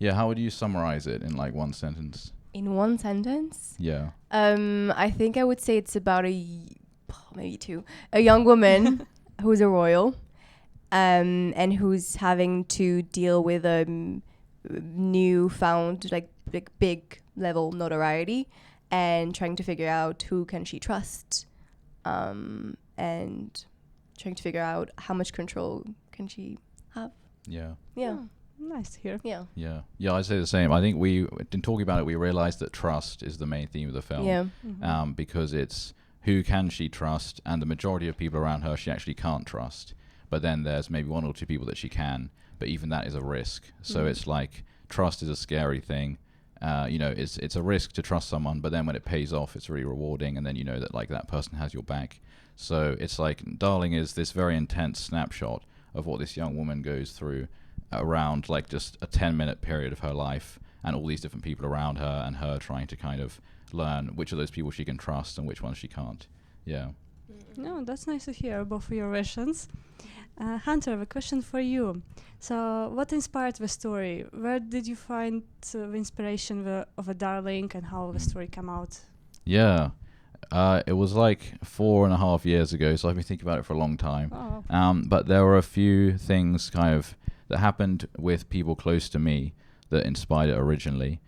Yeah, how would you summarize it in like one sentence? In one sentence? Yeah. I think I would say it's about maybe two. A young woman who's a royal, and who's having to deal with a newfound like big level notoriety, and trying to figure out who can she trust, and trying to figure out how much control can she have. Yeah. Yeah. Oh, nice to hear. Yeah. Yeah. Yeah, I'd say the same. I think in talking about it, we realized that trust is the main theme of the film. Yeah. Mm-hmm. Because it's who can she trust, and the majority of people around her she actually can't trust. But then there's maybe one or two people that she can, but even that is a risk. So it's like trust is a scary thing. It's a risk to trust someone, but then when it pays off, it's really rewarding, and then you know that like that person has your back. So it's like Darling is this very intense snapshot of what this young woman goes through around like just a 10-minute period of her life, and all these different people around her, and her trying to kind of learn which of those people she can trust and which ones she can't. Yeah. No, that's nice to hear, both of your versions. Hunter, a question for you. So, what inspired the story? Where did you find the inspiration of a Darling, and how the story came out? Yeah. It was like 4.5 years ago, so I've been thinking about it for a long time. Oh. But there were a few things kind of that happened with people close to me that inspired it originally.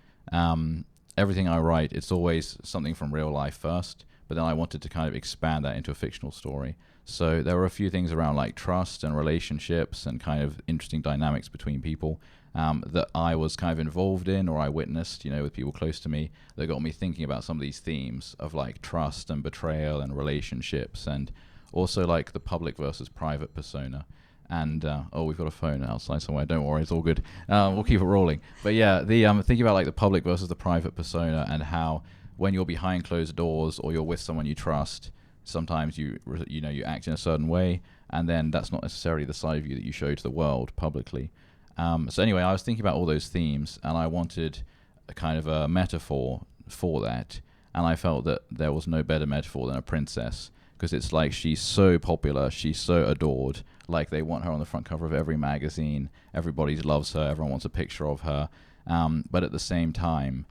Everything I write, it's always something from real life first, but then I wanted to kind of expand that into a fictional story. So there were a few things around like trust and relationships and kind of interesting dynamics between people that I was kind of involved in, or I witnessed, with people close to me, that got me thinking about some of these themes of like trust and betrayal and relationships, and also like the public versus private persona. And we've got a phone outside somewhere. Don't worry, it's all good. We'll keep it rolling. But yeah, the thinking about like the public versus the private persona, and how when you're behind closed doors or you're with someone you trust, sometimes you act in a certain way, and then that's not necessarily the side of you that you show to the world publicly. So anyway, I was thinking about all those themes, and I wanted a kind of a metaphor for that, and I felt that there was no better metaphor than a princess, because it's like she's so popular, she's so adored, like they want her on the front cover of every magazine, everybody loves her, everyone wants a picture of her, but at the same time,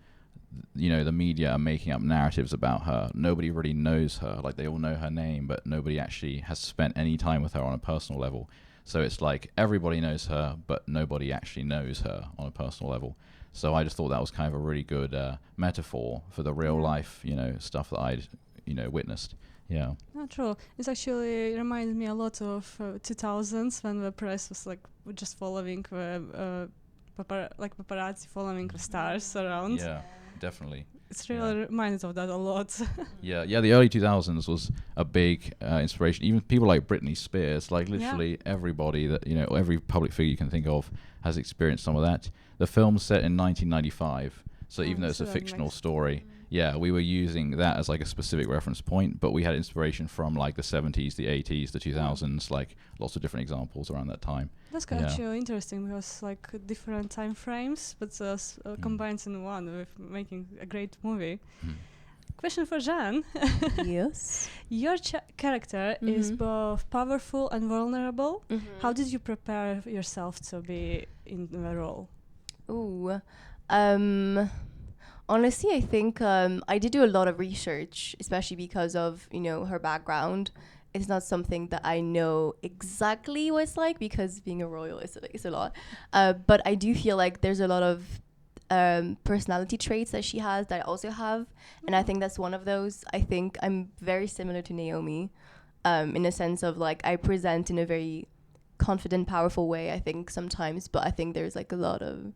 the media are making up narratives about her. Nobody really knows her. Like, they all know her name, but nobody actually has spent any time with her on a personal level. So it's like everybody knows her, but nobody actually knows her on a personal level. So I just thought that was kind of a really good metaphor for the real life, stuff that I'd, witnessed. Yeah. Not true. It's actually reminded me a lot of 2000s, when the press was like just following the paparazzi following the stars around. Yeah, definitely. It's really reminded of that a lot. Yeah, the early 2000s was a big inspiration. Even people like Britney Spears, like literally everybody that, every public figure you can think of has experienced some of that. The film's set in 1995, so even though it's a fictional story, we were using that as like a specific reference point, but we had inspiration from like the 70s, the 80s, the 2000s, like lots of different examples around that time. That's actually interesting, because like different time frames, but combined in one, with making a great movie. Question for Jeanne. Yes. Your character is both powerful and vulnerable. How did you prepare yourself to be in the role? Honestly, I think I did do a lot of research, especially because of, her background. It's not something that I know exactly what it's like, because being a royal is a lot. But I do feel like there's a lot of personality traits that she has that I also have. And I think that's one of those. I think I'm very similar to Naomi in a sense of like I present in a very confident, powerful way, I think sometimes. But I think there's like a lot of,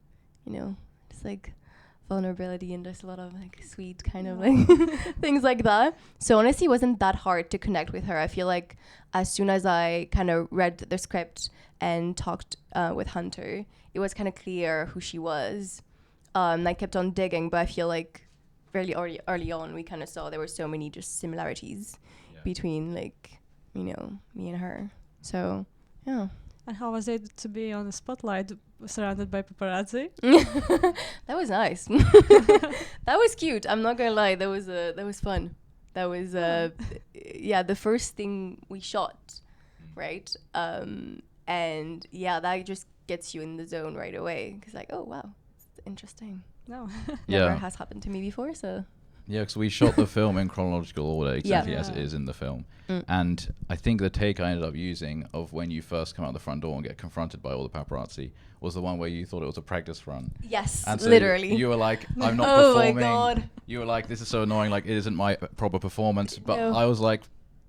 just like vulnerability, and there's a lot of like sweet kind of like things like that. So honestly, it wasn't that hard to connect with her. I feel like as soon as I kind of read the script and talked with Hunter, it was kind of clear who she was. I kept on digging, but I feel like really early on we kind of saw there were so many just similarities between like, me and her. So yeah. And how was it to be on the spotlight surrounded by paparazzi? That was nice. That was cute. I'm not gonna lie. That was fun. That was the first thing we shot, right? And that just gets you in the zone right away. Cause like, oh wow, interesting. No. Never Yeah. has happened to me before, so. Yeah, because we shot the film in chronological order, exactly Yeah. as it is in the film. Mm. And I think the take I ended up using of when you first come out the front door and get confronted by all the paparazzi was the one where you thought it was a practice run. Yes, And so literally. you were like, I'm not Oh my performing. God. You were like, this is so annoying, like, it isn't my proper performance. But No. I was like,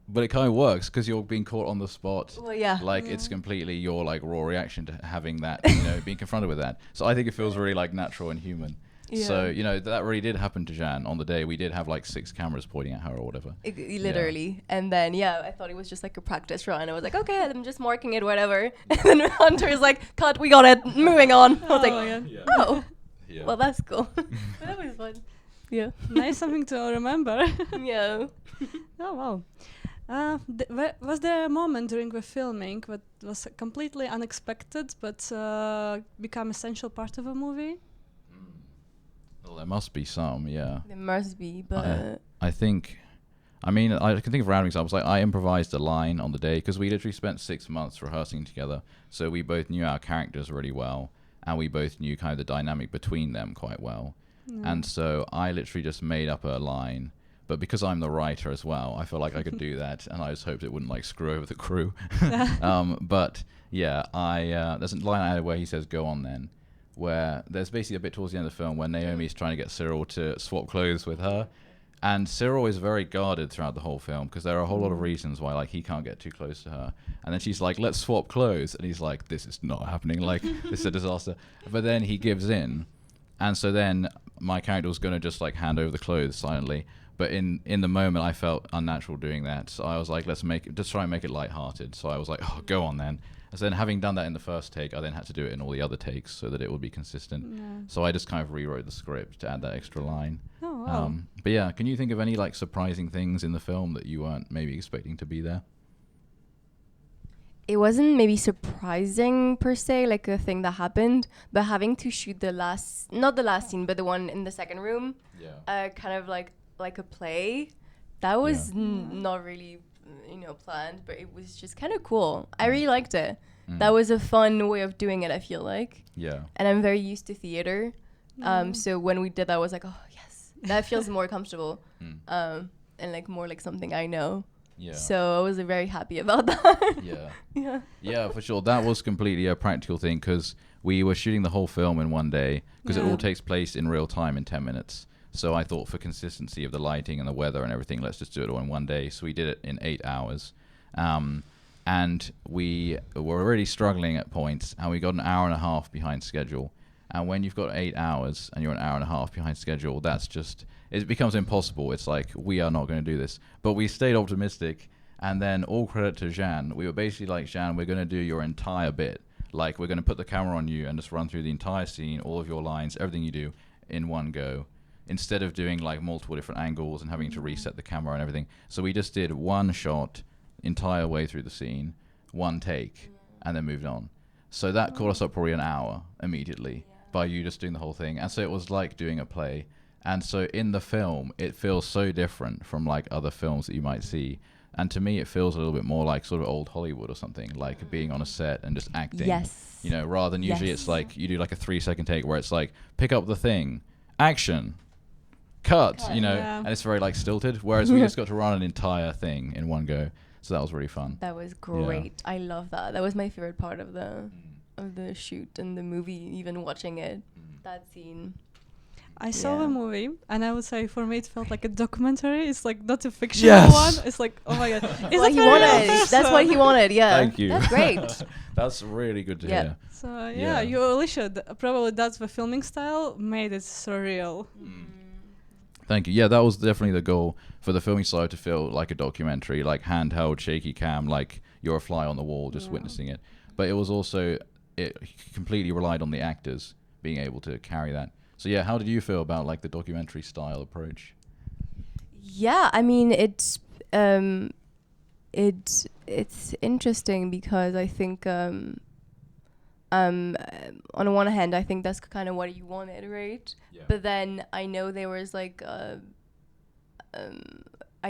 but it kind of works because you're being caught on the spot. Well, yeah. Like, it's completely your, like, raw reaction to having that, you know, being confronted with that. So I think it feels really, like, natural and human. Yeah. So, you know, that really did happen to Jeanne on the day. We did have, like, 6 cameras pointing at her or whatever. Literally. And then, yeah, I thought it was just like a practice run. I was like, okay, I'm just marking it, whatever. And then Hunter is like, cut, we got it, moving on. I was like, oh, Yeah. well, that's cool. But that was fun. Yeah. Nice, something to remember. Yeah. Oh wow. Was there a moment during the filming that was completely unexpected but become essential part of a movie? Well, there must be some, yeah. There must be, but I think, I mean, I can think of random examples. Like, I improvised a line on the day because we literally spent 6 months rehearsing together. So we both knew our characters really well, and we both knew kind of the dynamic between them quite well. And so I literally just made up a line. But because I'm the writer as well, I feel like I could do that, and I just hoped it wouldn't like screw over the crew. But yeah, there's a line I had where he says, "Go on then," where there's basically a bit towards the end of the film where Naomi's trying to get Cyril to swap clothes with her, and Cyril is very guarded throughout the whole film because there are a whole lot of reasons why like he can't get too close to her. And then she's like, "Let's swap clothes," and he's like, "This is not happening. Like this is a disaster." But then he gives in, and so then my character was going to just like hand over the clothes silently. But in the moment, I felt unnatural doing that. So I was like, let's try and make it lighthearted. So I was like, oh, go on then. And so then having done that in the first take, I then had to do it in all the other takes so that it would be consistent. So I just kind of rewrote the script to add that extra line. Oh, wow. But yeah, can you think of any like surprising things in the film that you weren't maybe expecting to be there? it wasn't maybe surprising per se, like a thing that happened, but having to shoot not the last scene, but the one in the second room, kind of like a play, that was not really, planned, but it was just kind of cool. I really liked it. That was a fun way of doing it, I feel like. Yeah. And I'm very used to theater. So when we did that, I was like, oh, yes, that feels more comfortable. And like more like something I know. Yeah. So I was very happy about that. Yeah, for sure. That was completely a practical thing because we were shooting the whole film in one day because it all takes place in real time in 10 minutes. So I thought for consistency of the lighting and the weather and everything, let's just do it all in one day. So we did it in 8 hours. And we were already struggling at points, and we got an hour and a half behind schedule. And when you've got 8 hours and you're an hour and a half behind schedule, it becomes impossible. It's like, we are not going to do this. But we stayed optimistic, and then all credit to Jeanne. We were basically like, Jeanne, we're going to do your entire bit. Like, we're going to put the camera on you and just run through the entire scene, all of your lines, everything you do in one go, instead of doing like multiple different angles and having to reset the camera and everything. So we just did one shot entire way through the scene, one take, and then moved on. So that caught us up probably an hour immediately by you just doing the whole thing. And so it was like doing a play. And so in the film, it feels so different from like other films that you might see. And to me, it feels a little bit more like sort of old Hollywood or something, like being on a set and just acting. Yes. Rather than usually it's like you do like a 3-second take where it's like, pick up the thing, action, cut, and it's very like stilted. Whereas we just got to run an entire thing in one go. So that was really fun. That was great. I love that. That was my favorite part of the shoot and the movie, even watching it, that scene. I saw the movie, and I would say for me it felt like a documentary. It's like not a fictional one. It's like, oh my god, That's what he wanted. Yeah, Thank you. That's great. That's really good to hear. So you Alicia, probably that's the filming style made it surreal. Thank you. Yeah, that was definitely the goal for the filming side, to feel like a documentary, like handheld, shaky cam, like you're a fly on the wall just witnessing it. But it was also, it completely relied on the actors being able to carry that. So yeah, how did you feel about like the documentary style approach? Yeah, I mean it's interesting because I think on one hand I think that's kind of what you wanted, right? Yeah. But then I know there was like I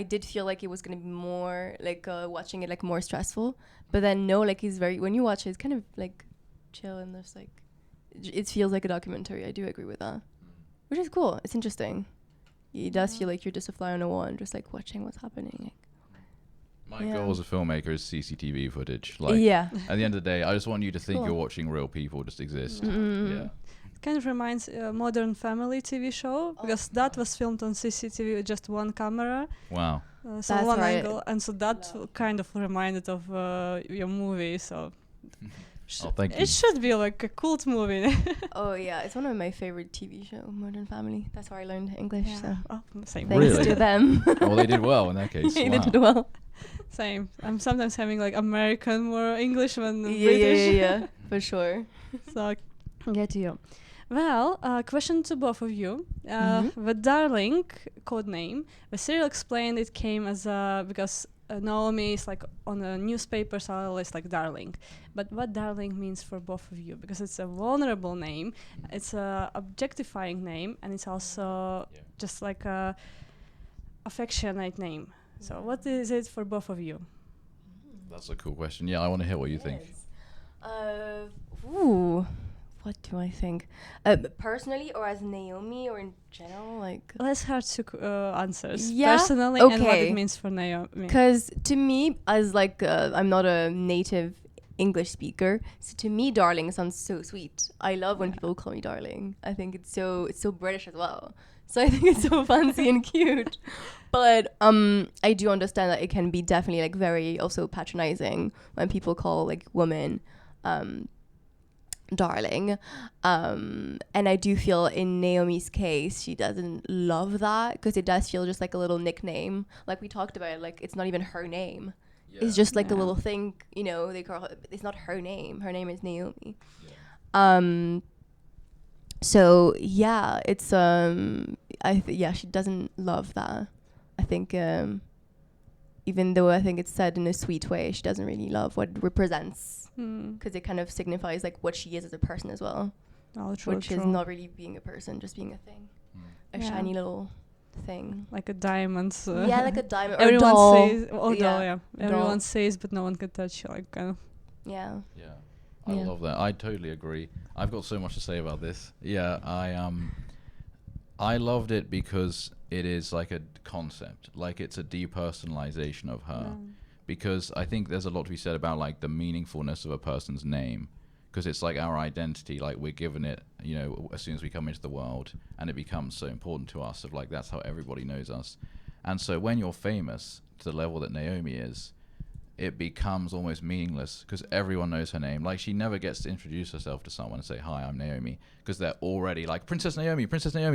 did feel like it was gonna be more like watching it like more stressful. But then no, like when you watch it, it's kind of like chill and there's like it feels like a documentary. I do agree with that, which is cool. It's interesting. It does feel like you're just a fly on a wall and just like watching what's happening. My goal as a filmmaker is CCTV footage. Like, at the end of the day, I just want you to think you're watching real people just exist. Yeah. It kind of reminds Modern Family TV show, because that was filmed on CCTV with just one camera. Wow. So That's one right. angle, and so that kind of reminded of your movie. So Thank you. it should be like a cult movie. Oh yeah, it's one of my favorite TV show, Modern Family. That's where I learned English. So Same. thanks Really? to them. Well, they did well in that case. They Wow. did well. Same. I'm sometimes having like American more English than British. Yeah, for sure. So I get you. Well, question to both of you. The Darling code name, the serial explained it came as because Naomi is like on the newspapers are always like Darling. But what Darling means for both of you? Because it's a vulnerable name, it's a objectifying name, and it's also just like a affectionate name. So what is it for both of you? That's a cool question. Yeah, I want to hear what you think. What do I think? Personally, or as Naomi, or in general, like. Let's have two answers. Yeah? Personally, and what Okay. it means for Naomi. Because to me, as like I'm not a native English speaker, so to me, darling sounds so sweet. I love when people call me darling. I think it's so British as well. So I think it's so fancy and cute. But I do understand that it can be definitely like very also patronizing when people call like women darling. And I do feel in Naomi's case, she doesn't love that, because it does feel just like a little nickname. Like we talked about, like it's not even her name. Yeah. It's just like a little thing, you know, they call her, it's not her name. Her name is Naomi. Yeah. So yeah, it's she doesn't love that. I think even though I think it's said in a sweet way, she doesn't really love what it represents, because it kind of signifies like what she is as a person as well, which is not really being a person, just being a thing, a shiny little thing, like a diamond. Like a diamond. Everyone doll. says, doll. Everyone Doll. says, but no one can touch. Like kind of. Yeah. I love that. I totally agree. I've got so much to say about this. Yeah, I loved it because it is like a concept, like it's a depersonalization of her. Because I think there's a lot to be said about like the meaningfulness of a person's name, because it's like our identity, like we're given it, you know, as soon as we come into the world, and it becomes so important to us, of like that's how everybody knows us. And so when you're famous to the level that Naomi is, it becomes almost meaningless because everyone knows her name. Like she never gets to introduce herself to someone and say, "Hi, I'm Naomi," because they're already like, Princess Naomi,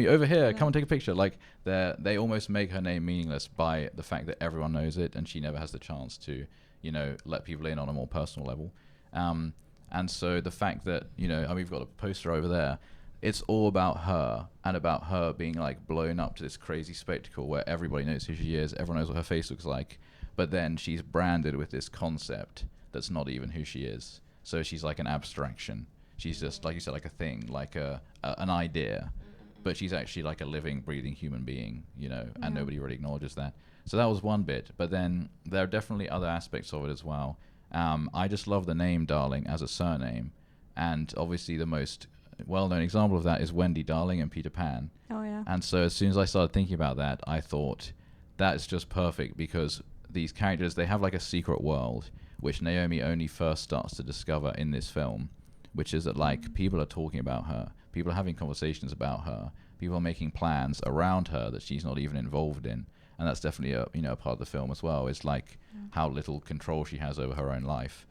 over here, come and take a picture. Like they almost make her name meaningless by the fact that everyone knows it, and she never has the chance to, you know, let people in on a more personal level. And so the fact that, you know, we've got a poster over there, it's all about her, and about her being like blown up to this crazy spectacle where everybody knows who she is, everyone knows what her face looks like. But then she's branded with this concept that's not even who she is. So she's like an abstraction. She's just, like you said, like a thing, like an idea. But she's actually like a living, breathing human being, you know, and nobody really acknowledges that. So that was one bit. But then there are definitely other aspects of it as well. I just love the name Darling as a surname. And obviously the most well-known example of that is Wendy Darling and Peter Pan. Oh, yeah. And so as soon as I started thinking about that, I thought that's just perfect, because these characters, they have like a secret world, which Naomi only first starts to discover in this film, which is that like people are talking about her, people are having conversations about her, people are making plans around her that she's not even involved in. And that's definitely a part of the film as well. It's like how little control she has over her own life.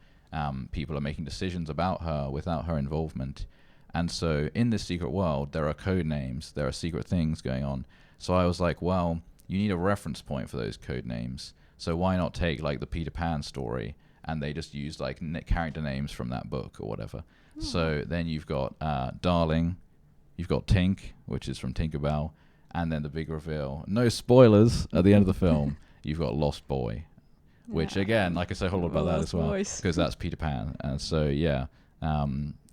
People are making decisions about her without her involvement. And so in this secret world, there are code names, there are secret things going on. So I was like, well, you need a reference point for those code names. So why not take like the Peter Pan story, and they just use like character names from that book or whatever. So then you've got Darling, you've got Tink, which is from Tinkerbell, and then the big reveal, no spoilers, at the end of the film, you've got Lost Boy, which again, like I say a whole lot about that as well, because that's Peter Pan. And so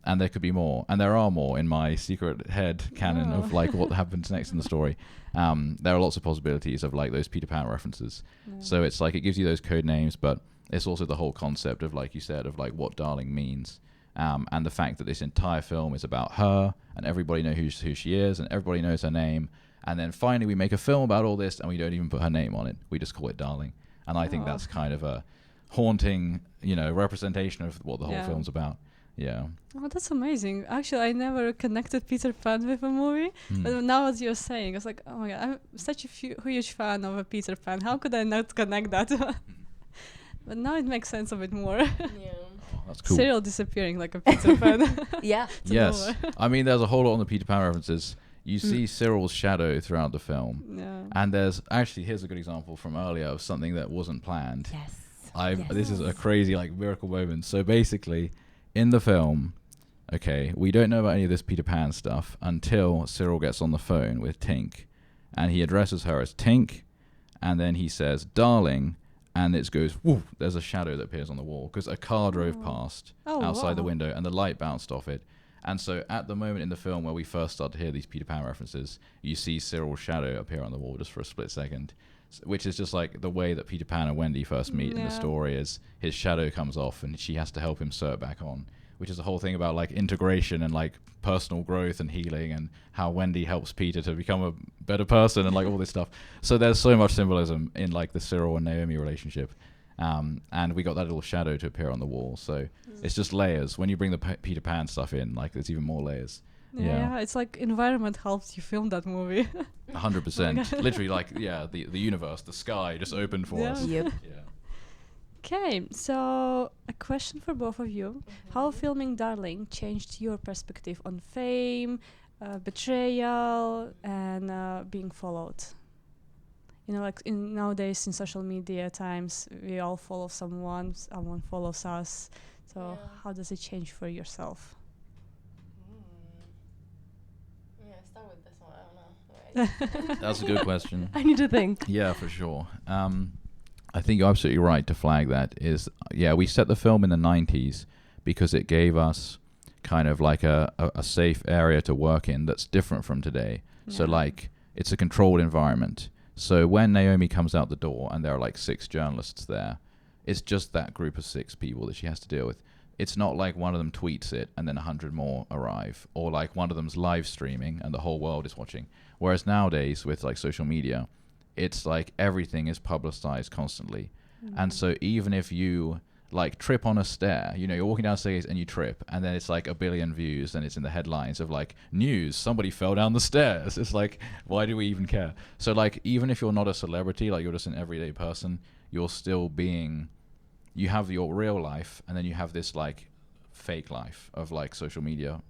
and there could be more, and there are more in my secret head canon of like what happens next in the story. There are lots of possibilities of like those Peter Pan references. So it's like it gives you those code names, but it's also the whole concept of, like you said, of like what Darling means. and the fact that this entire film is about her, and everybody knows who she is, and everybody knows her name. And then finally we make a film about all this, and we don't even put her name on it. We just call it Darling. And I think that's kind of a haunting, representation of what the whole film's about. Yeah. Oh, that's amazing. Actually, I never connected Peter Pan with a movie. But now as you're saying, it's like, oh my God, I'm such a huge fan of a Peter Pan. How could I not connect that? But now it makes sense a bit more. Yeah. Oh, that's cool. Cyril disappearing like a Peter Pan. Yeah. Yes. I mean, there's a whole lot on the Peter Pan references. You see Cyril's shadow throughout the film. Yeah. And there's actually, here's a good example from earlier of something that wasn't planned. Yes. This is a crazy miracle moment. So basically, in the film, okay, we don't know about any of this Peter Pan stuff until Cyril gets on the phone with Tink, and he addresses her as Tink, and then he says, "Darling," and it goes, whoo, there's a shadow that appears on the wall because a car drove past outside the window and the light bounced off it. And so at the moment in the film where we first start to hear these Peter Pan references, you see Cyril's shadow appear on the wall just for a split second, which is just like the way that Peter Pan and Wendy first meet in the story is his shadow comes off and she has to help him sew it back on, which is the whole thing about like integration and like personal growth and healing and how Wendy helps Peter to become a better person and like all this stuff. So there's so much symbolism in like the Cyril and Naomi relationship. And we got that little shadow to appear on the wall. So it's just layers. When you bring the Peter Pan stuff in, like there's even more layers. Yeah, it's like environment helped you film that movie. 100%. Literally like, the universe, the sky just opened for us. Yep. Yeah. Okay, so a question for both of you. How filming Darling changed your perspective on fame, betrayal, and being followed? Like nowadays in social media times, we all follow someone follows us. So how does it change for yourself? Yeah, start with this one. I don't know. That's a good question. I need to think. Yeah, for sure. I think you're absolutely right to flag that is, we set the film in the 90s because it gave us kind of like a safe area to work in that's different from today. Yeah. So like it's a controlled environment. So when Naomi comes out the door and there are like 6 journalists there, it's just that group of 6 people that she has to deal with. It's not like one of them tweets it and then 100 more arrive, or like one of them's live streaming and the whole world is watching. Whereas nowadays with like social media, it's like everything is publicized constantly. And so even if you like trip on a stair, you're walking downstairs and you trip and then it's like 1 billion views and it's in the headlines of like news, somebody fell down the stairs. It's like, why do we even care? So like, even if you're not a celebrity, like you're just an everyday person, you're still you have your real life and then you have this like fake life of like social media,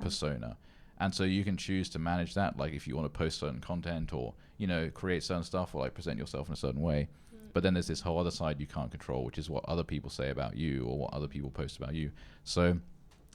persona. And so you can choose to manage that. Like if you want to post certain content or, create certain stuff or like present yourself in a certain way. But then there's this whole other side you can't control, which is what other people say about you or what other people post about you. So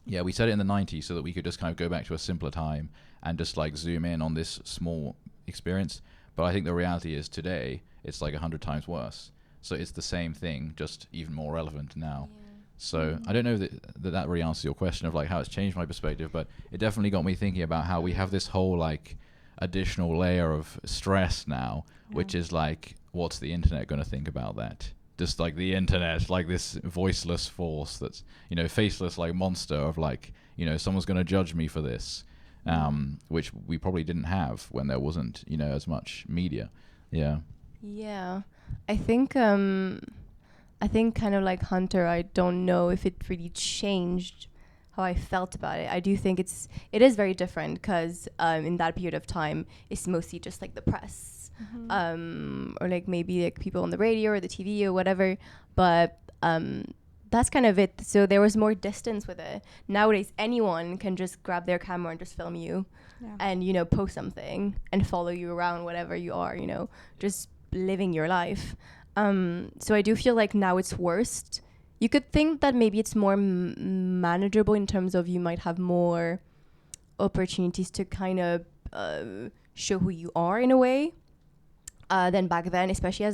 we set it in the 90s so that we could just kind of go back to a simpler time and just like zoom in on this small experience. But I think the reality is today, it's like 100 times worse. So it's the same thing, just even more relevant now. Yeah. So I don't know that really answers your question of like how it's changed my perspective, but it definitely got me thinking about how we have this whole like additional layer of stress now, which is like, what's the internet going to think about that? Just like the internet, like this voiceless force that's, faceless like monster of like, someone's going to judge me for this, which we probably didn't have when there wasn't, as much media. Yeah. Yeah. I think kind of like Hunter, I don't know if it really changed how I felt about it. I do think it is very different because in that period of time, it's mostly just like the press. Or like maybe like people on the radio or the TV or whatever, but that's kind of it. So there was more distance with it. Nowadays anyone can just grab their camera and just film you and post something and follow you around whatever you are, just living your life. So I do feel like now it's worse. You could think that maybe it's more manageable in terms of you might have more opportunities to kind of show who you are in a way. Than back then, especially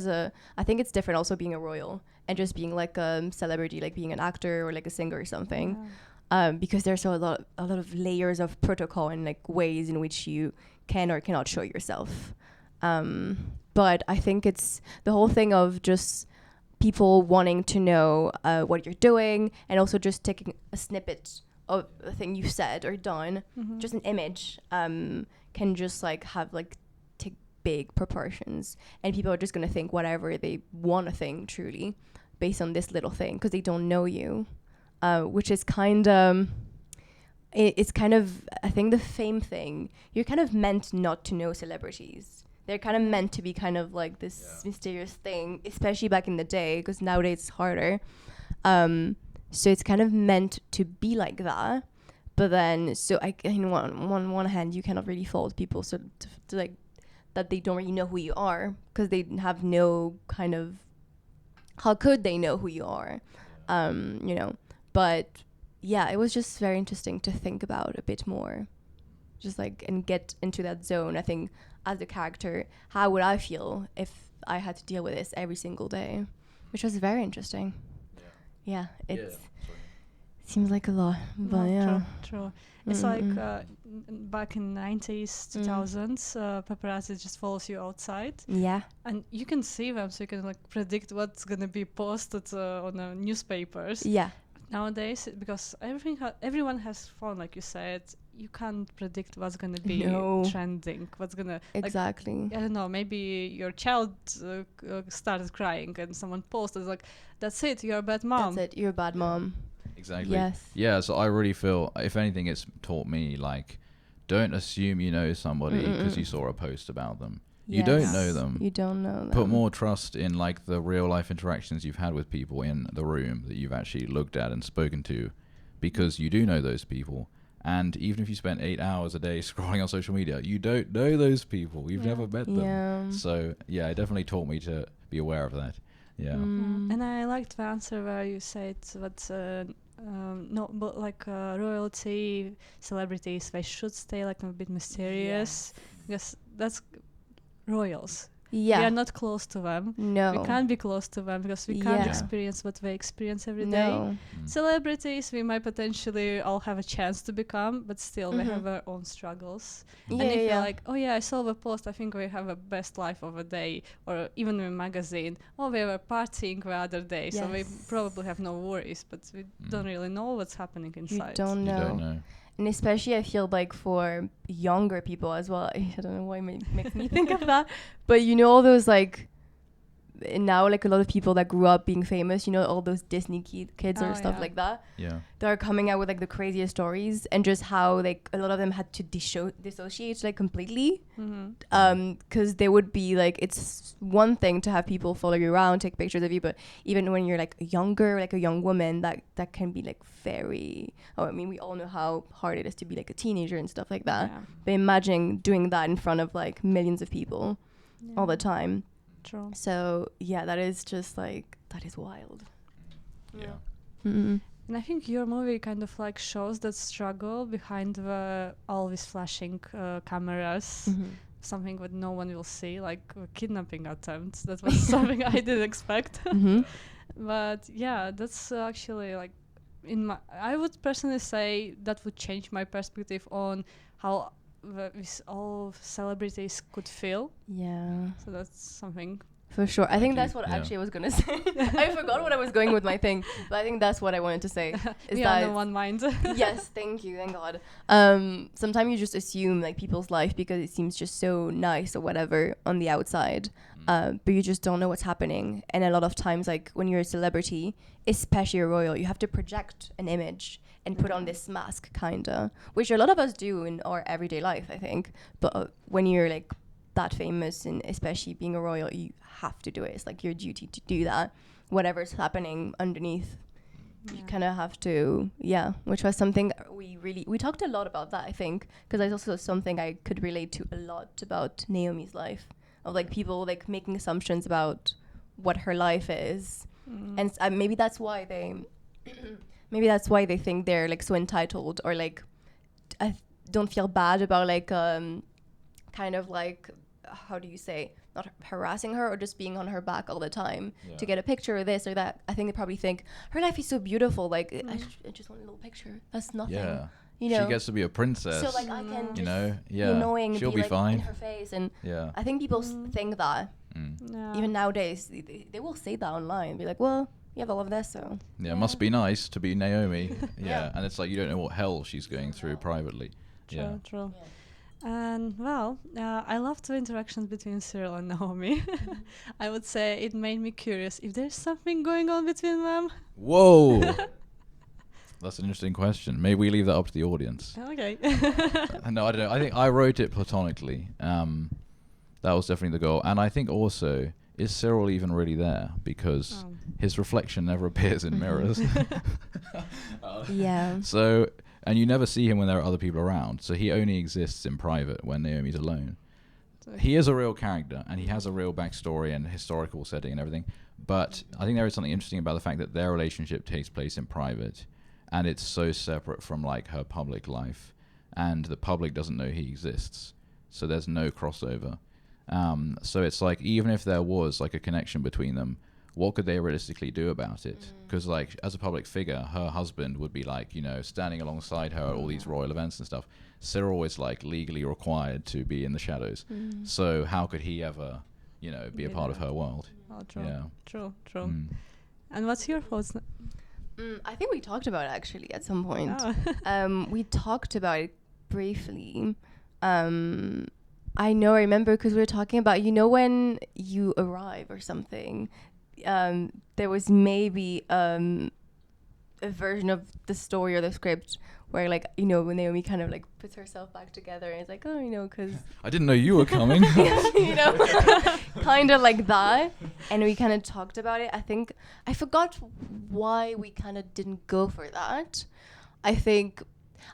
I think it's different also being a royal and just being like a celebrity, like being an actor or like a singer or something, because there's a lot of layers of protocol and like ways in which you can or cannot show yourself. But I think it's the whole thing of just people wanting to know what you're doing, and also just taking a snippet of a thing you said or done, just an image, can just like have like take big proportions, and people are just gonna think whatever they want to think truly based on this little thing because they don't know you, which is kind of it's kind of, I think, the fame thing. You're kind of meant not to know celebrities. They're kind of meant to be kind of like this mysterious thing, especially back in the day, because nowadays it's harder. So it's kind of meant to be like that. But then, so on one hand, you cannot really fault people so to like that they don't really know who you are because they have no kind of, how could they know who you are? You know, but yeah, it was just very interesting to think about a bit more, just like, and get into that zone. I think as a character, how would I feel if I had to deal with this every single day, which was very interesting. Yeah, it seems like a lot, but True. It's like back in 90s, 2000s, paparazzi just follows you outside. Yeah. And you can see them, so you can like predict what's gonna be posted on newspapers. Yeah. Nowadays, because everyone has phone, like you said, you can't predict what's gonna be trending, what's gonna exactly. Like, I don't know, maybe your child started crying and someone posted like, "That's it, you're a bad mom." That's it, you're a bad mom. Exactly. Yes. Yeah, so I really feel, if anything, it's taught me, like, don't assume you know somebody because you saw a post about them. You don't know them. You don't know them. Put more trust in like the real life interactions you've had with people in the room that you've actually looked at and spoken to, because you do know those people. And even if you spent 8 hours a day scrolling on social media, you don't know those people. You've never met them. Yeah. So yeah, it definitely taught me to be aware of that. Yeah. And I liked the answer where you said that no, but like royalty, celebrities, they should stay like a bit mysterious, because that's royals. Yeah. We are not close to them. No. We can't be close to them because we can't experience what they experience every day. Celebrities, we might potentially all have a chance to become, but still they have their own struggles. And if you're like, oh yeah, I saw the post, I think we have a best life of a day, or even in a magazine, oh, we were partying the other day, so we probably have no worries, but we don't really know what's happening inside. You don't know. And especially I feel like for younger people as well, I don't know why it makes me think of that, but you know all those like, now like a lot of people that grew up being famous, you know, all those Disney kids or stuff like that. Yeah. They're coming out with like the craziest stories, and just how like a lot of them had to dissociate like completely. Because they would be like, it's one thing to have people follow you around, take pictures of you, but even when you're like younger, like a young woman, that can be like very, I mean, we all know how hard it is to be like a teenager and stuff like that. But imagine doing that in front of like millions of people all the time. True. So yeah, that is just like, that is wild. Yeah. And I think your movie kind of like shows that struggle behind the always flashing cameras, something that no one will see, like a kidnapping attempt. That was something I didn't expect. But yeah, that's actually like, I would personally say that would change my perspective on how all celebrities could feel. Yeah. So that's something. For sure. I think that's what actually I was going to say. I forgot what I was going with my thing, but I think that's what I wanted to say. We are in one mind. Yes, thank you, thank God. Sometimes you just assume like people's life because it seems just so nice or whatever on the outside, but you just don't know what's happening. And a lot of times, like when you're a celebrity, especially a royal, you have to project an image and put on this mask, kinda, which a lot of us do in our everyday life, I think. But when you're like that famous, and especially being a royal, you have to do it. It's like your duty to do that, whatever's happening underneath. You kind of have to, which was something we talked a lot about that, I think, because that's also something I could relate to a lot about Naomi's life, of like people like making assumptions about what her life is, and maybe that's why they think they're like so entitled, or like I don't feel bad about like kind of like, how do you say, not harassing her or just being on her back all the time to get a picture or this or that. I think they probably think her life is so beautiful, like I just want a little picture, that's nothing. You know, she gets to be a princess, so like I can you know, be annoying, she'll be like fine in her face, and I think people think that, Yeah. Even nowadays, they will say that online. Be like, well, you have all of this, so. Yeah, it must be nice to be Naomi. Yeah. Yeah. And it's like you don't know what hell she's going through privately. Yeah. True. And well, I loved the interactions between Cyril and Naomi. I would say it made me curious if there's something going on between them. Whoa. That's an interesting question. Maybe we leave that up to the audience. Okay. No, I don't know. I think I wrote it platonically. That was definitely the goal. And I think also, is Cyril even really there? Because his reflection never appears in mirrors. Yeah. So, and you never see him when there are other people around. So he only exists in private when Naomi's alone. He is a real character, and he has a real backstory and historical setting and everything. But I think there is something interesting about the fact that their relationship takes place in private, and it's so separate from like her public life, and the public doesn't know he exists. So there's no crossover. So it's like, even if there was like a connection between them, what could they realistically do about it? Because like, as a public figure, her husband would be like, you know, standing alongside her at all these royal events and stuff. Cyril is like legally required to be in the shadows. So how could he ever, you know, be a part of her world? Oh, true. Yeah. True. And what's your thoughts? I think we talked about it actually at some point. Oh. We talked about it briefly. I remember because we were talking about, you know, when you arrive or something, there was maybe a version of the story or the script where, like, you know, when Naomi kind of like puts herself back together and it's like, oh, you know, because I didn't know you were coming. you know, kind of like that. And we kind of talked about it. I think I forgot why we kind of didn't go for that. I think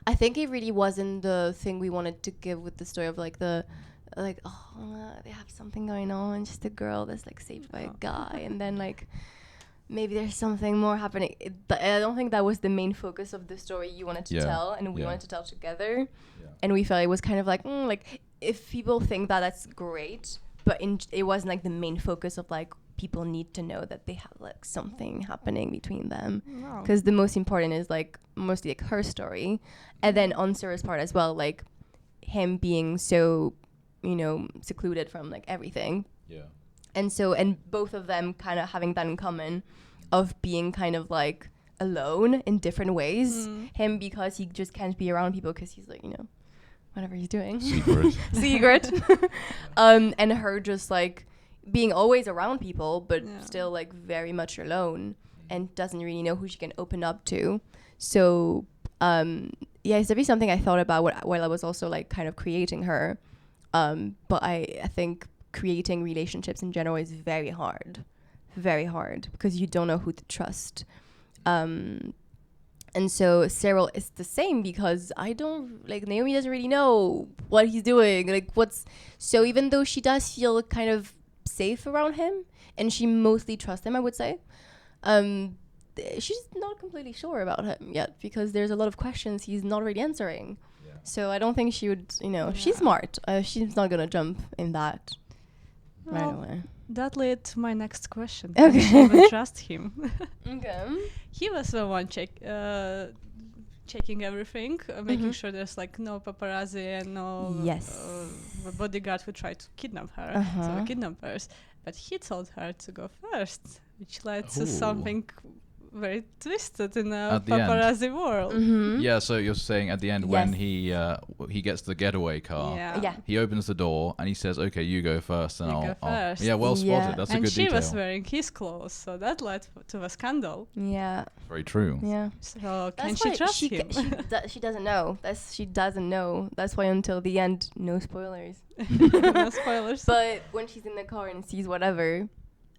it really wasn't the thing we wanted to give with the story of like they have something going on, just a girl that's like saved by a guy, and then like maybe there's something more happening. I don't think that was the main focus of the story you wanted to tell, and we wanted to tell together. And we felt it was kind of like if people think that, that's great, but it wasn't like the main focus of like people need to know that they have like something happening between them, because the most important is like mostly like her story, and then on Sarah's part as well, like him being so, you know, secluded from like everything. And both of them kind of having that in common of being kind of like alone in different ways. Him because he just can't be around people because he's like, you know, whatever he's doing. Secret. And her just like being always around people, but still like very much alone and doesn't really know who she can open up to. So it's definitely something I thought about while I was also like kind of creating her. But I think creating relationships in general is very hard because you don't know who to trust. And so Cyril is the same because Naomi doesn't really know what he's doing. So even though she does feel kind of safe around him and she mostly trusts him, I would say, she's not completely sure about him yet because there's a lot of questions he's not really answering. So I don't think she would, you know, she's smart. She's not going to jump in that right away. That led to my next question. Okay. Can you even trust him? Okay. He was the one checking everything, making sure there's like no paparazzi and no bodyguard who tried to kidnap her, so the kidnappers. But he told her to go first, which led to something very twisted in a paparazzi world. Yeah, so you're saying at the end when he gets the getaway car, he opens the door and he says, "Okay, you go first, and I'll." Yeah, well spotted. That's a good detail. And she was wearing his clothes, so that led to a scandal. Yeah. Very true. Yeah. So can she trust him? She doesn't know. She doesn't know. That's why until the end, no spoilers. No spoilers. But when she's in the car and sees whatever,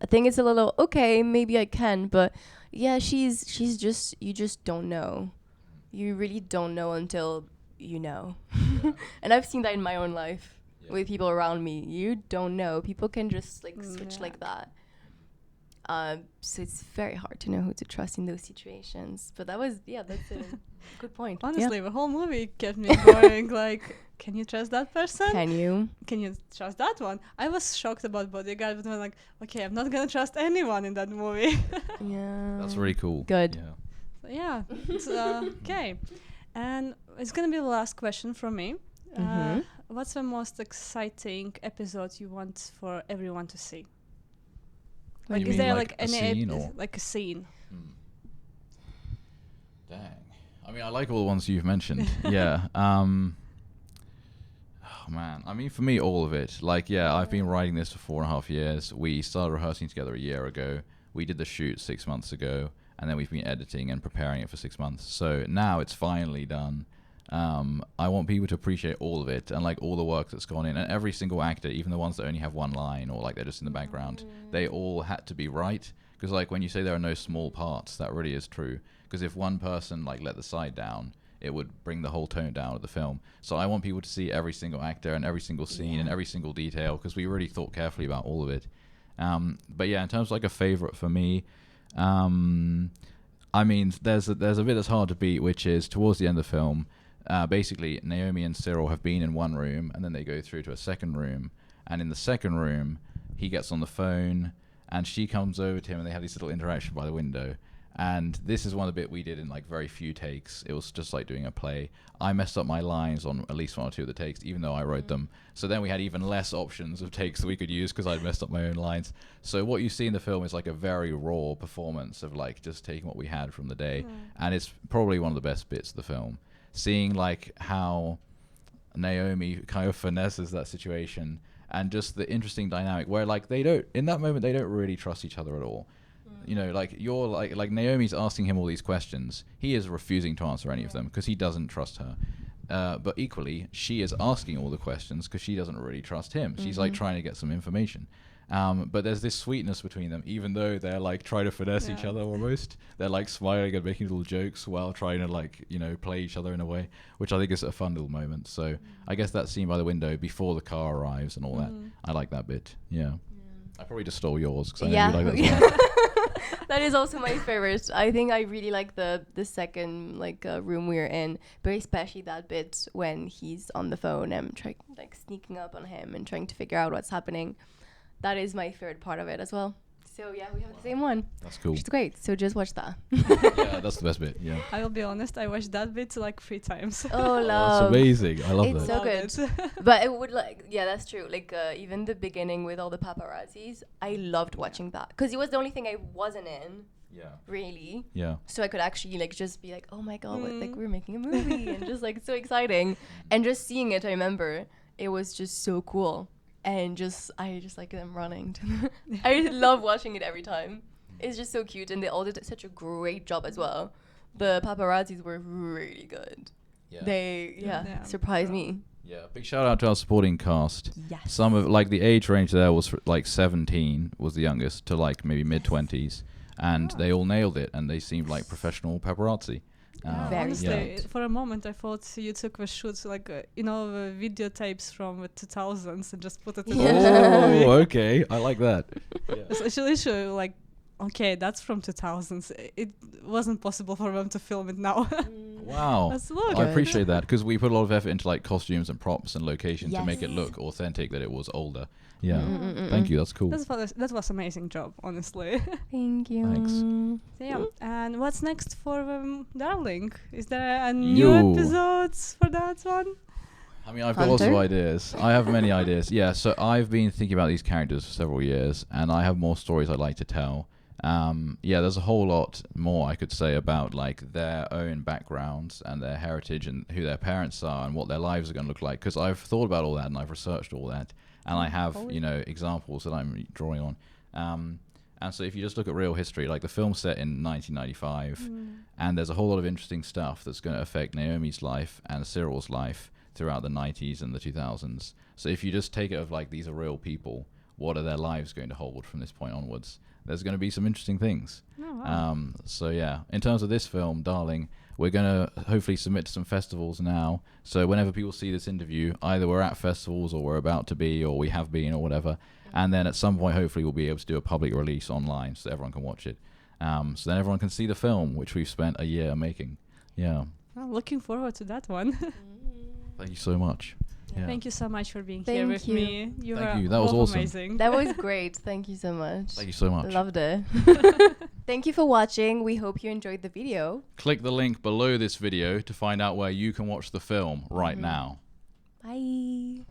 I think it's a little okay. Maybe I can, but. Yeah, she's just, you just don't know. You really don't know until you know. And I've seen that in my own life with people around me. You don't know. People can just like switch like that. So it's very hard to know who to trust in those situations. But that's a good point. Honestly, the whole movie kept me going like, can you trust that person? Can you trust that one? I was shocked about Bodyguard, but I'm like, okay, I'm not gonna trust anyone in that movie. Yeah. That's really cool. Good. Yeah. So, it's okay. And it's gonna be the last question from me. what's the most exciting episode you want for everyone to see? Like, You is mean there like like a scene or? like a scene? Dang. I mean, I like all the ones you've mentioned. Yeah. Oh man. I mean, for me, all of it. Like, yeah, I've been writing this for 4.5 years. We started rehearsing together a year ago. We did the shoot 6 months ago, and then we've been editing and preparing it for 6 months. So now it's finally done. I want people to appreciate all of it and like all the work that's gone in, and every single actor, even the ones that only have one line or like they're just in the background, they all had to be right. Because like when you say there are no small parts, that really is true. Because if one person like let the side down, it would bring the whole tone down of the film. So I want people to see every single actor and every single scene and every single detail, because we really thought carefully about all of it. But yeah, in terms of like a favorite for me, I mean, there's a bit that's hard to beat, which is towards the end of the film. Basically, Naomi and Cyril have been in one room, and then they go through to a second room. And in the second room, he gets on the phone, and she comes over to him, and they have this little interaction by the window. And this is one of the bit we did in like very few takes. It was just like doing a play. I messed up my lines on at least 1 or 2 of the takes, even though I wrote them. So then we had even less options of takes that we could use because I'd messed up my own lines. So what you see in the film is like a very raw performance of like just taking what we had from the day. And it's probably one of the best bits of the film. Seeing like how Naomi kind of finesses that situation, and just the interesting dynamic where like in that moment they don't really trust each other at all. You know, like you're like Naomi's asking him all these questions. He is refusing to answer any of them because he doesn't trust her. But equally, she is asking all the questions because she doesn't really trust him. She's like trying to get some information. But there's this sweetness between them, even though they're like trying to finesse each other almost. They're like smiling and making little jokes while trying to like, you know, play each other in a way, which I think is a fun little moment. So I guess that scene by the window before the car arrives and all that, I like that bit. Yeah. I probably just stole yours because I know you like that as well. That is also my favorite. I think I really like the second like room we're in, but especially that bit when he's on the phone and like sneaking up on him and trying to figure out what's happening. That is my favorite part of it as well. So yeah, we have the same one. That's cool. It's great. So just watch that. Yeah, that's the best bit. Yeah. I will be honest, I watched that bit like 3 times. Oh, love. That's amazing. I love It's that. so good. But it would like, yeah, that's true. Like even the beginning with all the paparazzis, I loved watching that because it was the only thing I wasn't in. Yeah. Really. Yeah. So I could actually like just be like, oh my god, like we're making a movie, and just like so exciting, and just seeing it. I remember it was just so cool, and I just like them running. I love watching it every time. It's just so cute, and they all did such a great job as well. The paparazzis were really good. Yeah. They surprised me. Yeah, big shout out to our supporting cast. Yes. Some of like the age range there was like 17 was the youngest to like maybe mid-20s, and they all nailed it, and they seemed like professional paparazzi. Honestly, for a moment I thought you took the shoots like the videotapes from the 2000s and just put it in. Oh, okay, I like that. It's literally like, okay, that's from 2000s. It wasn't possible for them to film it now. Wow. I appreciate that because we put a lot of effort into like costumes and props and location to make it look authentic, that it was older. Yeah. Thank you. That's cool. That was amazing job, honestly. Thank you. Thanks. So, yeah. And what's next for Darling? Is there a new episodes for that one? I mean, I've got lots of ideas. I have many ideas. Yeah, so I've been thinking about these characters for several years, and I have more stories I'd like to tell. There's a whole lot more I could say about like their own backgrounds and their heritage and who their parents are and what their lives are going to look like, because I've thought about all that and I've researched all that, and I have examples that I'm drawing on. And so if you just look at real history, like the film's set in 1995, and there's a whole lot of interesting stuff that's going to affect Naomi's life and Cyril's life throughout the 90s and the 2000s. So if you just take it of like these are real people, what are their lives going to hold from this point onwards? There's going to be some interesting things. Oh, wow. So yeah, in terms of this film, Darling, we're going to hopefully submit to some festivals now. So whenever people see this interview, either we're at festivals or we're about to be or we have been or whatever. And then at some point, hopefully, we'll be able to do a public release online so everyone can watch it. So then everyone can see the film, which we've spent a year making. Yeah. Well, looking forward to that one. Thank you so much. Yeah. Thank you so much for being here with me. Thank you. That was awesome. Amazing. That was great. Thank you so much. Thank you so much. Loved it. Thank you for watching. We hope you enjoyed the video. Click the link below this video to find out where you can watch the film right now. Bye.